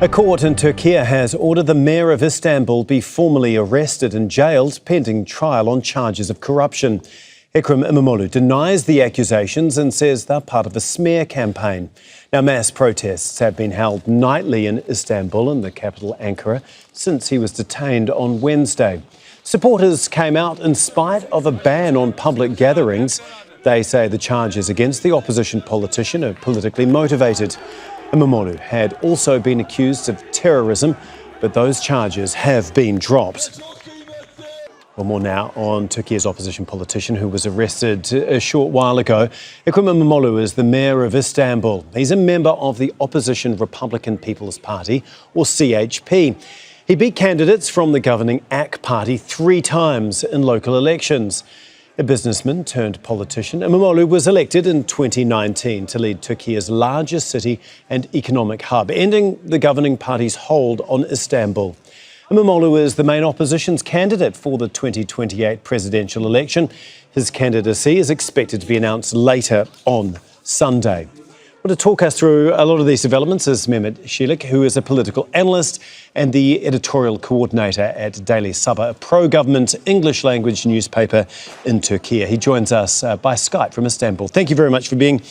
A court in Turkiye has ordered the mayor of Istanbul be formally arrested and jailed pending trial on charges of corruption. Ekrem Imamoglu denies the accusations and says they're part of a smear campaign. Now, mass protests have been held nightly in Istanbul and the capital Ankara since he was detained on Wednesday. Supporters came out in spite of a ban on public gatherings. They say the charges against the opposition politician are politically motivated. Imamoglu had also been accused of terrorism, but those charges have been dropped. Well, more now on Turkiye's opposition politician who was arrested a short while ago. Ekrem Imamoglu is the mayor of Istanbul. He's a member of the opposition Republican People's Party, or CHP. He beat candidates from the governing AK party 3 times in local elections. A businessman turned politician, Imamoglu was elected in 2019 to lead Turkiye's largest city and economic hub, ending the governing party's hold on Istanbul. Imamoglu is the main opposition's candidate for the 2028 presidential election. His candidacy is expected to be announced later on Sunday. Well, to talk us through a lot of these developments is Mehmet Celik, who is a political analyst and the editorial coordinator at Daily Sabah, a pro-government English language newspaper in Turkey. He joins us by Skype from Istanbul. Thank you very much for being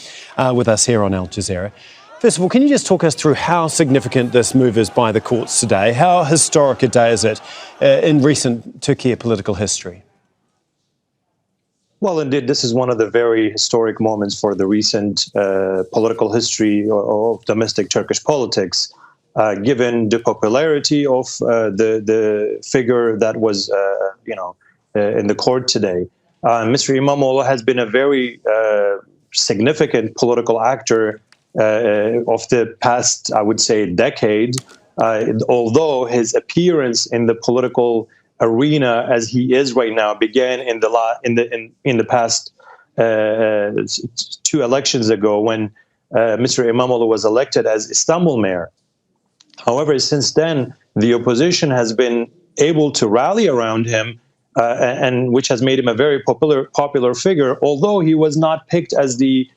with us here on Al Jazeera. First of all, can you just talk us through how significant this move is by the courts today? How historic a day is it in recent Turkey political history? Well, indeed, this is one of the very historic moments for the recent political history of domestic Turkish politics, given the popularity of the figure that was, in the court today. Mr. Imamoglu has been a very significant political actor of the past, I would say, decade, although his appearance in the political arena as he is right now began in the past 2 elections ago when Mr. Imamoglu was elected as Istanbul mayor. However, since then, the opposition has been able to rally around him, and which has made him a very popular figure, although he was not picked as the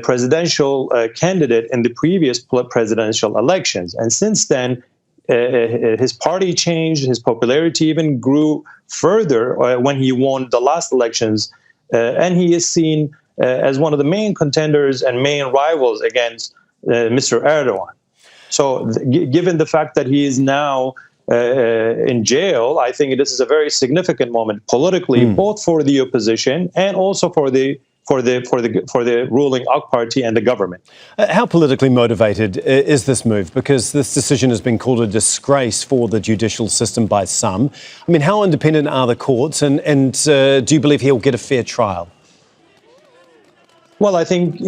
presidential candidate in the previous presidential elections. And since then, his party changed, his popularity even grew further when he won the last elections, and he is seen as one of the main contenders and main rivals against Mr. Erdogan. So given the fact that he is now in jail, I think this is a very significant moment politically, both for the opposition and also for the ruling AK party and the government. How politically motivated is this move? Because this decision has been called a disgrace for the judicial system by some. I mean, how independent are the courts, and do you believe he'll get a fair trial? Well, I think,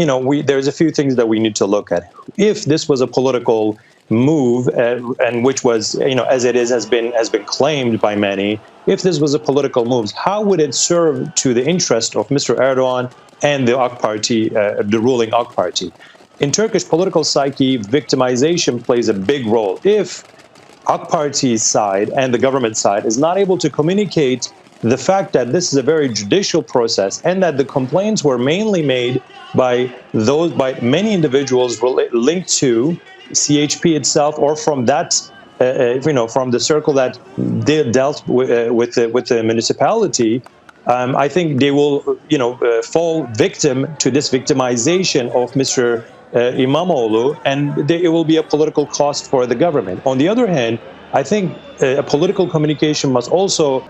there's a few things that we need to look at. If this was a political move, and which was, as it is, has been claimed by many, if this was a political move, how would it serve to the interest of Mr. Erdogan and the AK party, the ruling AK party? In Turkish political psyche, victimization plays a big role. If AK party's side and the government side is not able to communicate the fact that this is a very judicial process and that the complaints were mainly made by many individuals linked to CHP itself, or from that, from the circle that they dealt with the municipality, I think they will, fall victim to this victimization of Mr. Imamoglu, and it will be a political cost for the government. On the other hand, I think a political communication must also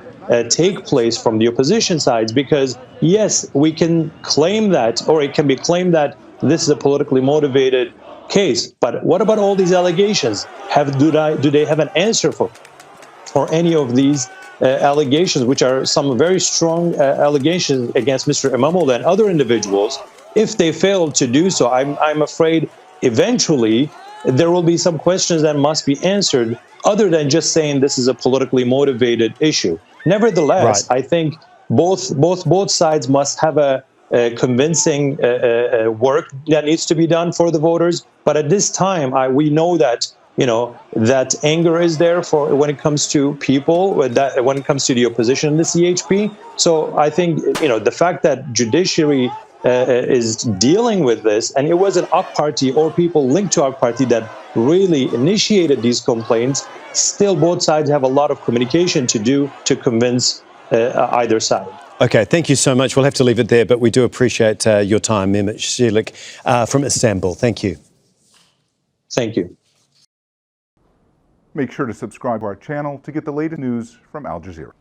take place from the opposition sides, because yes, we can claim that, or it can be claimed that this is a politically motivated case, but what about all these allegations? Do they have an answer for any of these allegations, which are some very strong allegations against Mr. Imamoglu and other individuals? If they fail to do so, I'm afraid eventually there will be some questions that must be answered, other than just saying this is a politically motivated issue. Nevertheless, right, I think both sides must have a convincing work that needs to be done for the voters. But at this time, we know that that anger is there for when it comes to people, when it comes to the opposition, the CHP. So I think the fact that judiciary is dealing with this, and it wasn't AK Party or people linked to AK Party that really initiated these complaints. Still, both sides have a lot of communication to do to convince either side. Okay, thank you so much. We'll have to leave it there, but we do appreciate your time, Mehmet Celik from Istanbul. Thank you. Thank you. Make sure to subscribe to our channel to get the latest news from Al Jazeera.